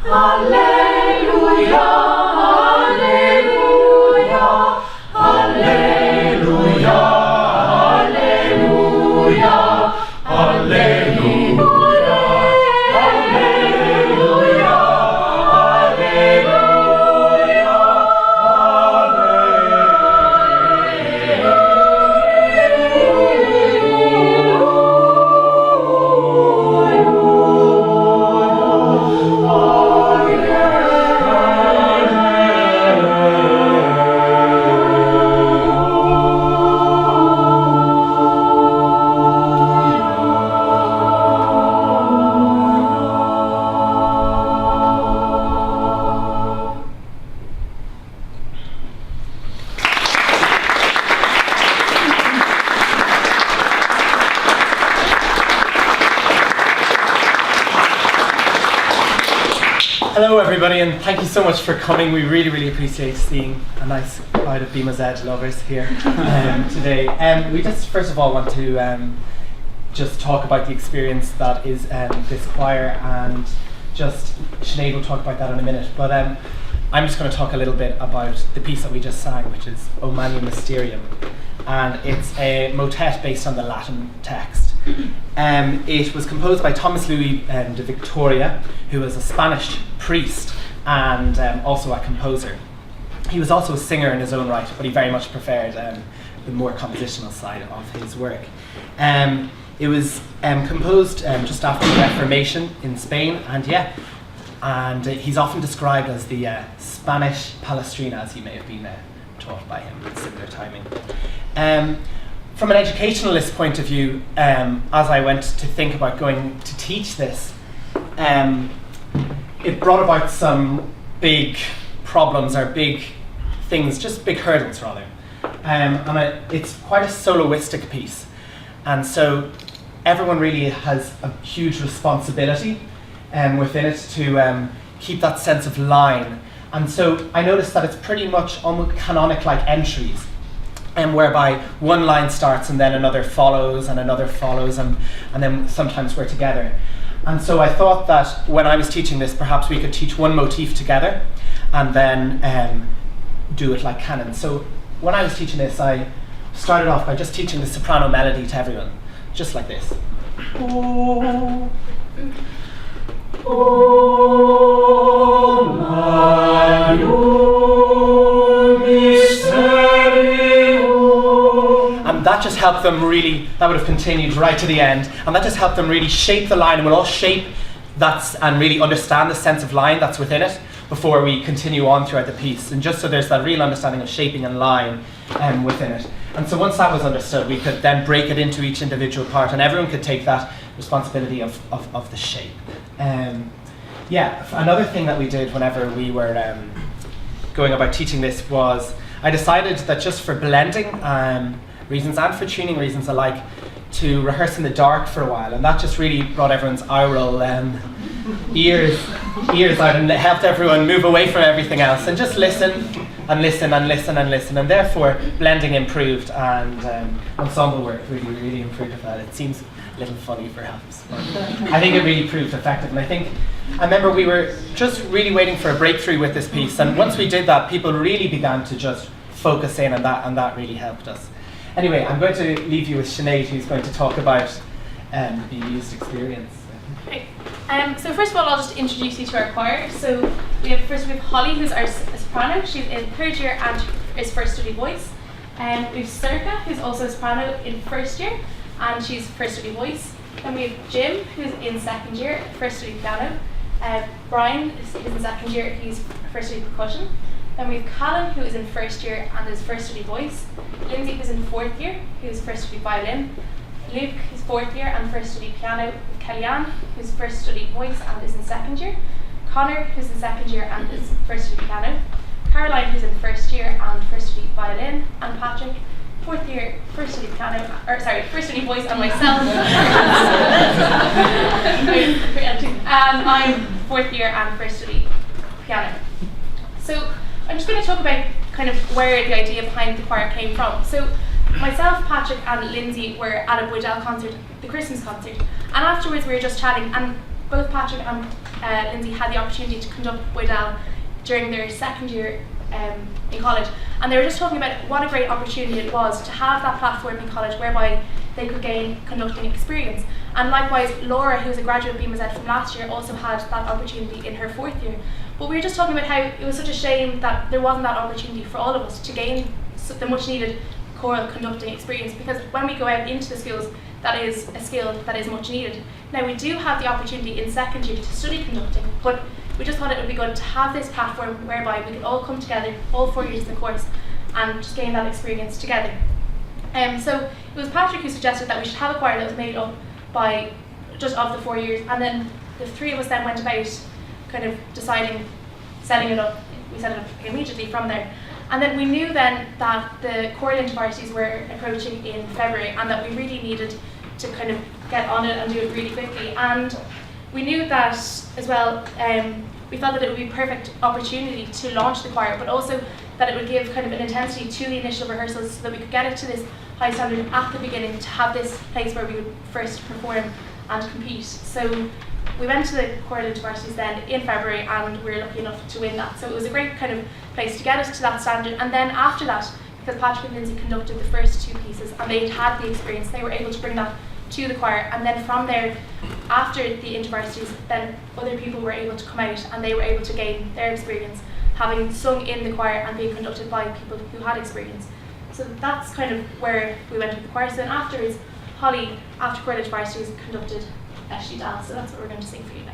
Alleluia, Alleluia, Alleluia, Alleluia, Alleluia. Hello everybody, and thank you so much for coming. We really appreciate seeing a nice crowd of Bemused lovers here today. We just first of all want to just talk about the experience that is this choir, and just Sinead will talk about that in a minute. But I'm just going to talk a little bit about the piece that we just sang, which is O Magnum Mysterium, and it's a motet based on the Latin text. It was composed by Thomas Louis de Victoria, who was a Spanish priest and also a composer. He was also a singer in his own right, but he very much preferred the more compositional side of his work. It was composed just after the Reformation in Spain, and he's often described as the Spanish Palestrina, as he may have been taught by him at similar timing. From an educationalist point of view, as I went to think about going to teach this, it brought about some big problems, or big things, just big hurdles rather. It's quite a soloistic piece, and so everyone really has a huge responsibility within it to keep that sense of line. And so I noticed that it's pretty much almost canonic-like entries, whereby one line starts and then another follows and another follows, and then sometimes we're together. And so I thought that when I was teaching this, perhaps we could teach one motif together and then do it like canon. So when I was teaching this, I started off by just teaching the soprano melody to everyone, just like this. Oh, oh, my and that just helped them really, that would have continued right to the end, and that just helped them really shape the line, and we'll all shape that and really understand the sense of line that's within it before we continue on throughout the piece, and just so there's that real understanding of shaping and line within it. And so once that was understood, we could then break it into each individual part, and everyone could take that responsibility of the shape. Another thing that we did whenever we were going about teaching this was, I decided that just for blending reasons and for tuning reasons alike, to rehearse in the dark for a while, and that just really brought everyone's aural ears out, and it helped everyone move away from everything else and just listen and listen and listen and listen, and therefore blending improved, and ensemble work really improved with that. It seems a little funny perhaps, but I think it really proved effective. And I remember we were just really waiting for a breakthrough with this piece, and once we did that, people really began to just focus in, and that really helped us. Anyway, I'm going to leave you with Sinead, who's going to talk about the Bemused experience. Okay. So first of all, I'll just introduce you to our choir. So we have Holly, who's our soprano. She's in third year and is first study voice. We have Circa, who's also a soprano in first year, and she's first study voice. Then we have Jim, who's in second year, first study piano. Brian is in second year, he's first study percussion. Then we have Callum, who is in first year and is first study voice. Lindsay, who's in fourth year, who is first study violin. Luke, who's fourth year and first study piano. Kellyanne, who's first study voice and is in second year. Connor, who's in second year and is first study piano. Caroline, who's in first year and first study violin. And Patrick, fourth year, first study first study voice, and myself. I'm fourth year and first study piano. So I'm just going to talk about kind of where the idea behind the choir came from. So myself, Patrick and Lindsay were at a Woodell concert, the Christmas concert, and afterwards we were just chatting, and both Patrick and Lindsay had the opportunity to conduct Boydell during their second year in college, and they were just talking about what a great opportunity it was to have that platform in college whereby they could gain conducting experience. And likewise, Laura, who was a graduate of Bemused from last year, also had that opportunity in her 4th year. But we were just talking about how it was such a shame that there wasn't that opportunity for all of us to gain the much needed choral conducting experience, because when we go out into the schools, that is a skill that is much needed. Now, we do have the opportunity in second year to study conducting, but we just thought it would be good to have this platform whereby we could all come together, all 4 years of the course, and just gain that experience together. So it was Patrick who suggested that we should have a choir that was made up by just of the 4 years, and then the 3 of us then went about kind of deciding, setting it up. We set it up immediately from there. And then we knew then that the choral intervarsities were approaching in February, and that we really needed to kind of get on it and do it really quickly. And we knew that as well, we felt that it would be a perfect opportunity to launch the choir, but also that it would give kind of an intensity to the initial rehearsals so that we could get it to this high standard at the beginning, to have this place where we would first perform and compete. So we went to the choral intervarsities then in February, and we were lucky enough to win that. So it was a great kind of place to get us to that standard. And then after that, because Patrick and Lindsay conducted the first 2 pieces and they had the experience, they were able to bring that to the choir. And then from there, after the intervarsities, then other people were able to come out and they were able to gain their experience, having sung in the choir and being conducted by people who had experience. So that's kind of where we went with the choir. So then afterwards, Holly, after choral intervarsities, conducted Eshli Dal. So that's what we're going to sing for you now.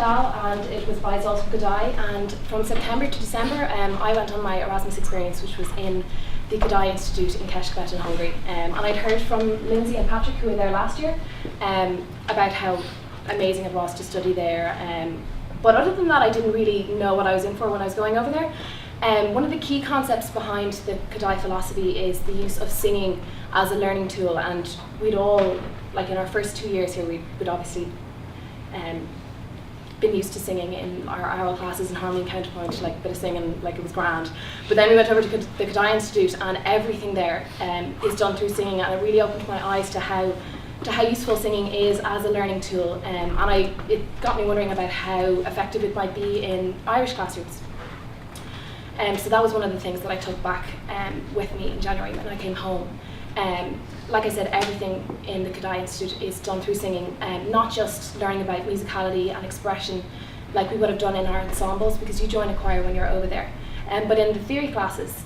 And it was by Zoltan Godai, and from September to December I went on my Erasmus experience, which was in the Godai Institute in Keshkvet in Hungary, and I'd heard from Lindsay and Patrick, who were there last year, about how amazing it was to study there, but other than that I didn't really know what I was in for when I was going over there. One of the key concepts behind the Kadai philosophy is the use of singing as a learning tool, and we'd all, like in our first 2 years here, we'd obviously been used to singing in our oral classes and harmony and counterpoint, like a bit of singing, like it was grand. But then we went over to the Kadai Institute, and everything there is done through singing, and it really opened my eyes to how useful singing is as a learning tool, and it got me wondering about how effective it might be in Irish classrooms. So that was one of the things that I took back with me in January when I came home. Like I said, everything in the Kadai Institute is done through singing, not just learning about musicality and expression like we would have done in our ensembles, because you join a choir when you're over there. But in the theory classes,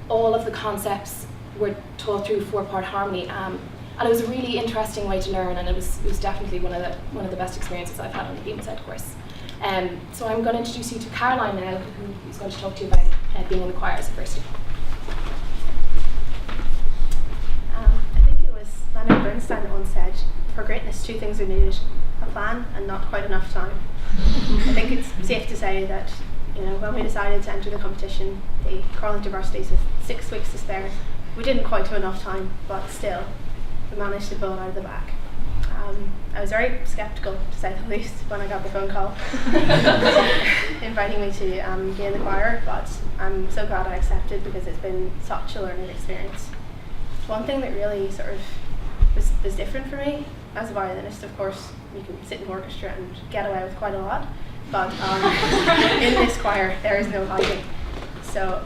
all of the concepts were taught through 4-part harmony, and it was a really interesting way to learn, and it was definitely one of the best experiences I've had on the Bemused course. So I'm going to introduce you to Caroline now, who is going to talk to you about being in the choir as a first year. I think it was Leonard Bernstein that once said, for greatness 2 things are needed, a plan and not quite enough time. I think it's safe to say that, when we decided to enter the competition, the Carlington Varsities with 6 weeks to spare, we didn't quite have enough time, but still, we managed to pull it out of the bag. I was very sceptical, to say the least, when I got the phone call inviting me to be in the choir, but I'm so glad I accepted because it's been such a learning experience. One thing that really sort of was different for me, as a violinist, of course, you can sit in orchestra and get away with quite a lot, but in this choir there is no hiding. So,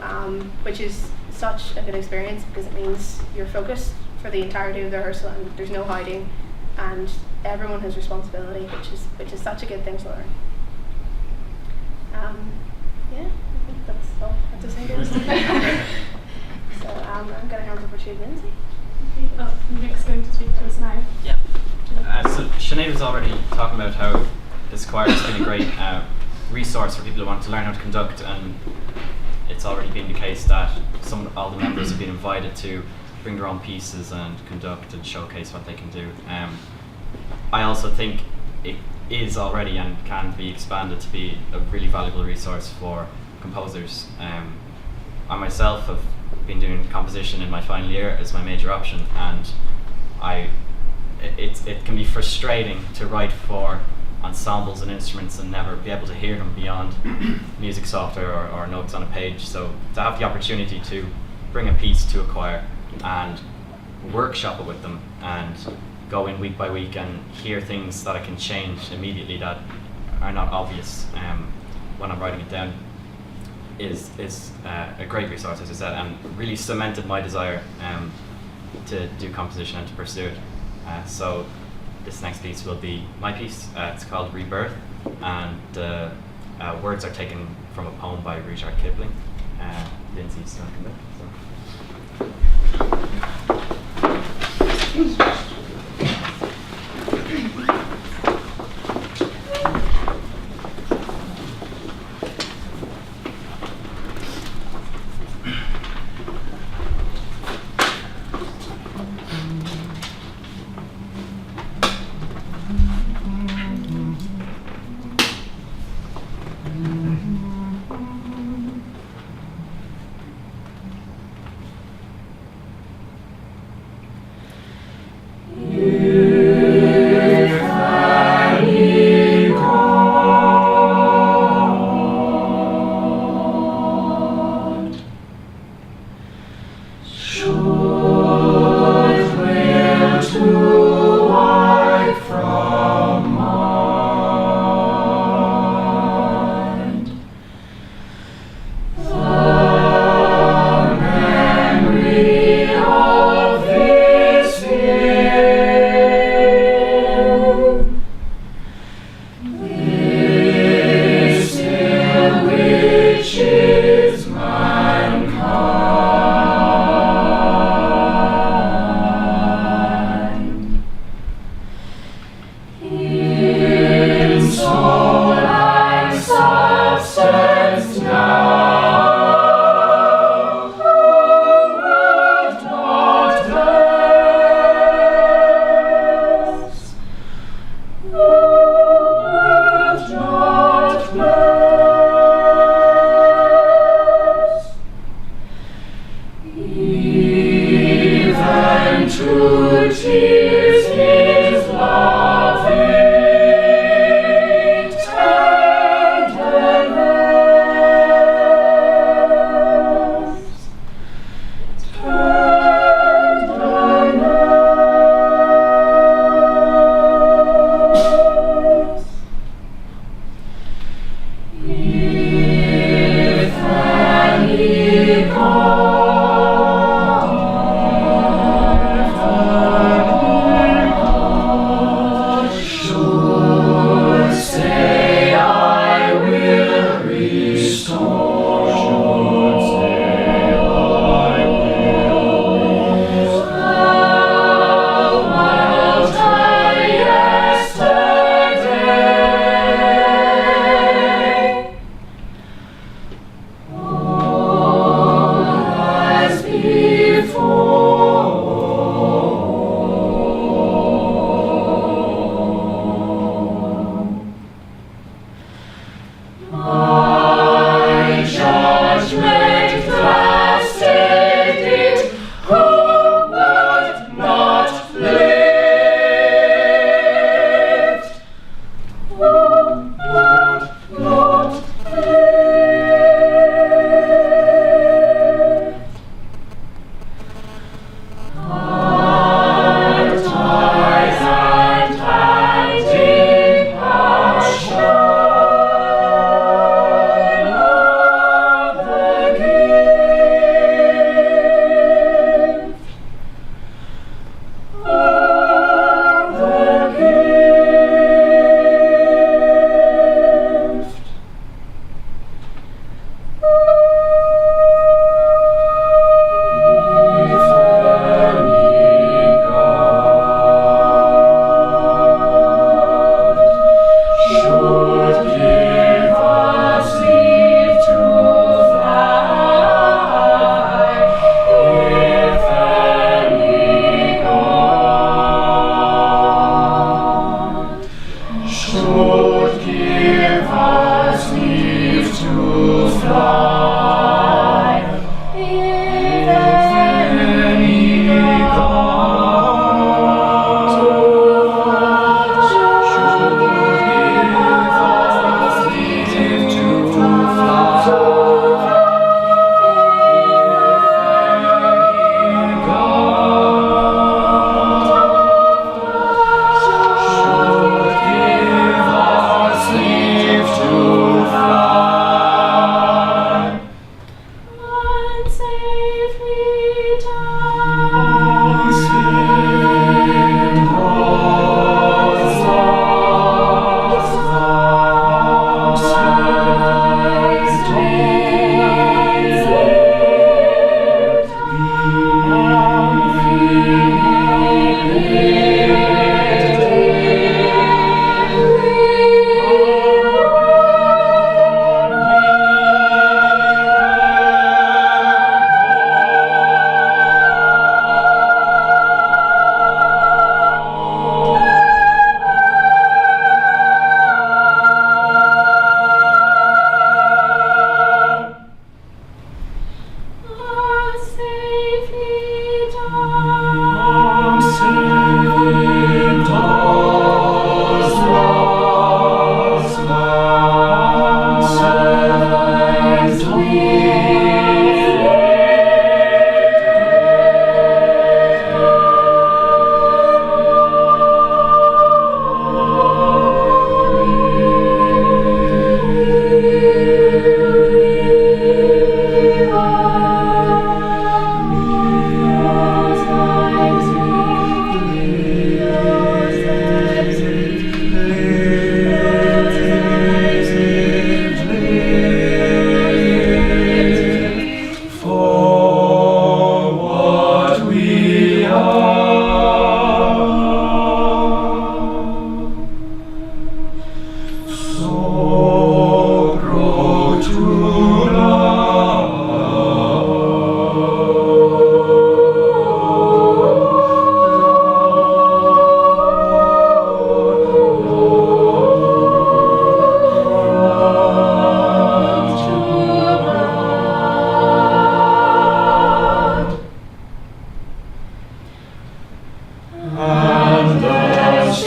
which is such a good experience because it means you're focused for the entirety of the rehearsal and there's no hiding, and everyone has responsibility, which is such a good thing to learn. Yeah, I think that's all I have to say. So I'm going to hand over to Lindsay. Nick's going to speak to us now. Yeah. So Sinead was already talking about how this choir has been a great resource for people who want to learn how to conduct, and it's already been the case that all the members have been invited to bring their own pieces and conduct and showcase what they can do. I also think it is already and can be expanded to be a really valuable resource for composers. I myself have been doing composition in my final year as my major option, and it can be frustrating to write for ensembles and instruments and never be able to hear them beyond music software or notes on a page. So to have the opportunity to bring a piece to a choir and workshop it with them and go in week by week and hear things that I can change immediately that are not obvious when I'm writing it down is a great resource, as I said, and really cemented my desire to do composition and to pursue it. So this next piece will be my piece. It's called Rebirth, and the words are taken from a poem by Rudyard Kipling. Lindsay's going to come in.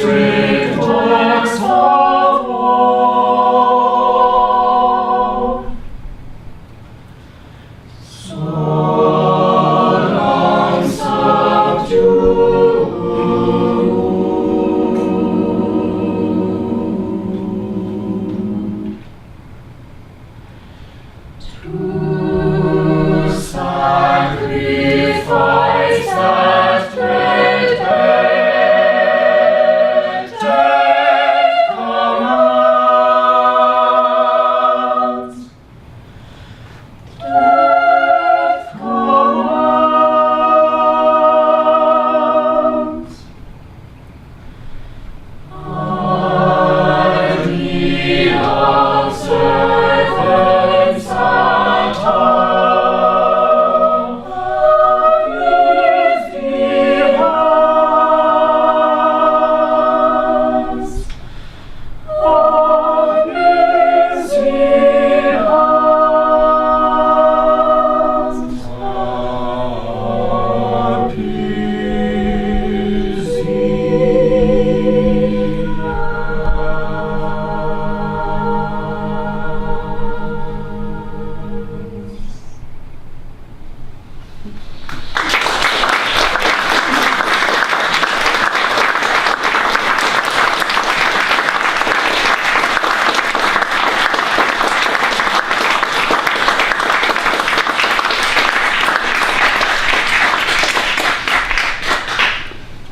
strict works of woe. So long subdued, to sacrifice that dread death commands. Death commands. Are the observance at all? Is the house? Are busy house? Are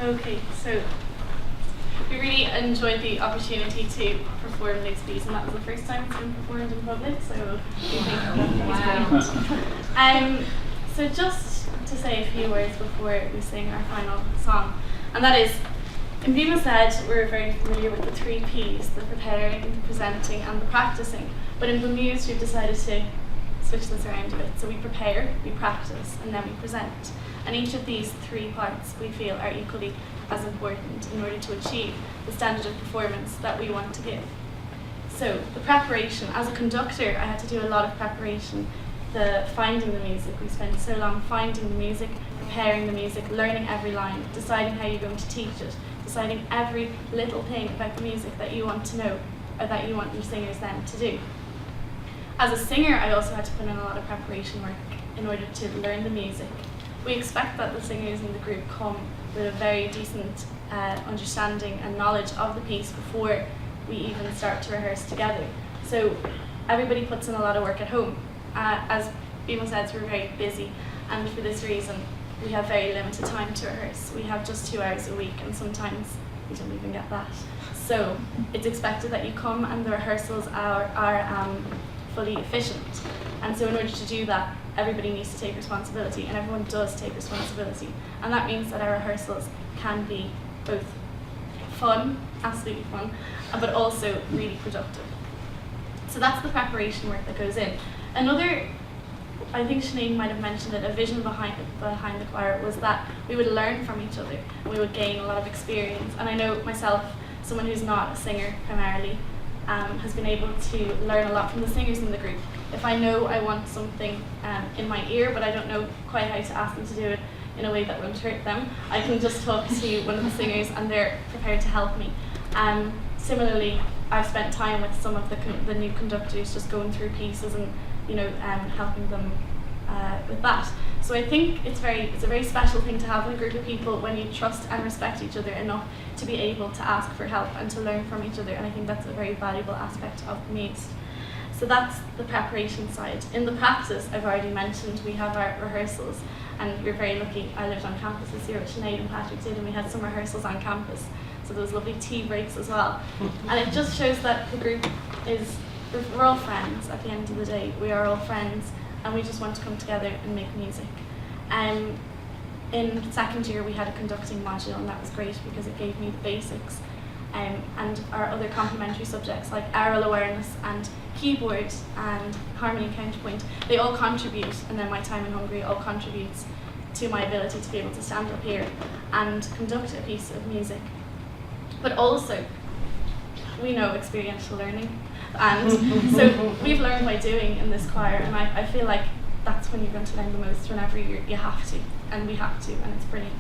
Okay, so we really enjoyed the opportunity to perform these pieces, and that was the first time it's been performed in public, so we think that was brilliant. So just to say a few words before we sing our final song, and that is, in Bemused, we're very familiar with the 3 Ps, the preparing, the presenting, and the practicing. But in Bemused, we've decided to switch this around a bit. So we prepare, we practice, and then we present. And each of these 3 parts we feel are equally as important in order to achieve the standard of performance that we want to give. So the preparation, as a conductor, I had to do a lot of preparation. The finding the music, we spent so long finding the music, preparing the music, learning every line, deciding how you're going to teach it, deciding every little thing about the music that you want to know, or that you want your singers then to do. As a singer, I also had to put in a lot of preparation work in order to learn the music. We expect that the singers in the group come with a very decent understanding and knowledge of the piece before we even start to rehearse together. So everybody puts in a lot of work at home. As Bemused, we're very busy, and for this reason we have very limited time to rehearse. We have just 2 hours a week, and sometimes we don't even get that. So it's expected that you come and the rehearsals are fully efficient. And so in order to do that, everybody needs to take responsibility, and everyone does take responsibility. And that means that our rehearsals can be both fun, absolutely fun, but also really productive. So that's the preparation work that goes in. Another, I think Sinead might have mentioned it, a vision behind the choir was that we would learn from each other, and we would gain a lot of experience. And I know myself, someone who's not a singer primarily, has been able to learn a lot from the singers in the group. If I know I want something in my ear, but I don't know quite how to ask them to do it in a way that won't hurt them, I can just talk to one of the singers and they're prepared to help me. Similarly, I've spent time with some of the new conductors, just going through pieces and helping them with that. So I think it's a very special thing to have in a group of people when you trust and respect each other enough to be able to ask for help and to learn from each other, and I think that's a very valuable aspect of Bemused. So that's the preparation side. In the practice, I've already mentioned, we have our rehearsals, and we're very lucky. I lived on campus this year, which Sinead and Patrick did, and we had some rehearsals on campus. So there was lovely tea breaks as well. And it just shows that the group we're all friends at the end of the day. We are all friends, and we just want to come together and make music. In second year, we had a conducting module, and that was great because it gave me the basics. And our other complementary subjects like aural awareness and keyboard and harmony and counterpoint, they all contribute, and then my time in Hungary all contributes to my ability to be able to stand up here and conduct a piece of music. But also, we know experiential learning, and so we've learned by doing in this choir, and I feel like that's when you're going to learn the most, whenever you have to, and we have to, and it's brilliant.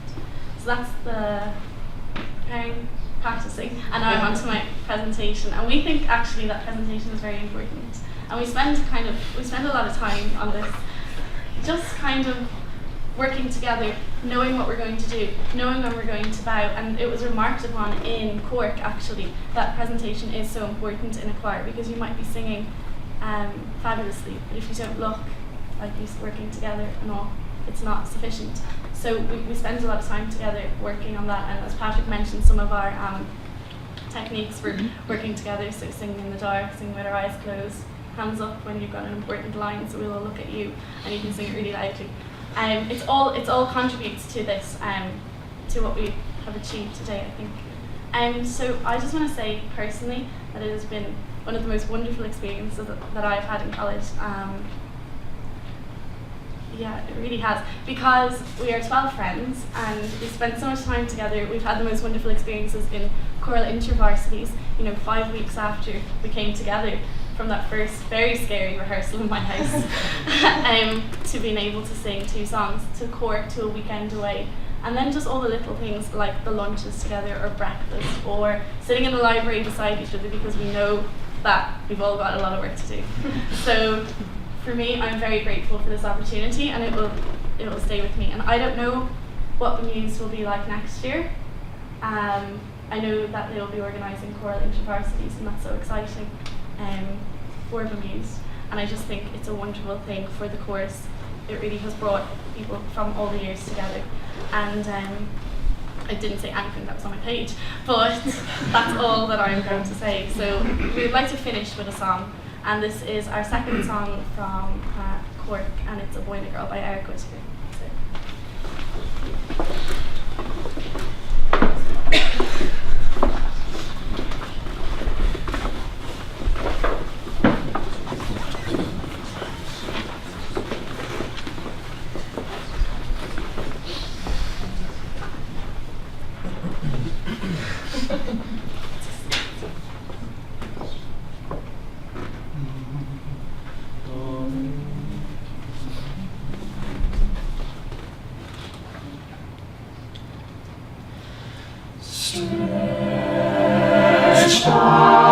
So that's the preparing, practicing, and now I'm on to my presentation. And we think actually that presentation is very important, and we spend a lot of time on this, just kind of working together, knowing what we're going to do, knowing when we're going to bow. And it was remarked upon in Cork actually that presentation is so important in a choir, because you might be singing fabulously, but if you don't look like you're working together and all, it's not sufficient. So we spend a lot of time together working on that, and as Patrick mentioned, some of our techniques for working together, so singing in the dark, singing with our eyes closed, hands up when you've got an important line, so we'll all look at you and you can sing it really loudly. It's all contributes to this, to what we have achieved today, I think. So I just want to say personally that it has been one of the most wonderful experiences that I've had in college. Yeah, it really has, because we are 12 friends and we spent so much time together. We've had the most wonderful experiences in choral intervarsities. 5 weeks after we came together from that first very scary rehearsal in my house, to being able to sing 2 songs, to Cork, to a weekend away, and then just all the little things like the lunches together, or breakfast, or sitting in the library beside each other, because we know that we've all got a lot of work to do. So for me, I'm very grateful for this opportunity, and it will stay with me. And I don't know what Bemused will be like next year. I know that they will be organising choral intervarsities, and that's so exciting for Bemused. And I just think it's a wonderful thing for the chorus. It really has brought people from all the years together. And I didn't say anything that was on my page, but that's all that I'm going to say. So we'd like to finish with a song. And this is our second song from Cork, and it's A Boy and a Girl by Eric Whittaker. Stretched out.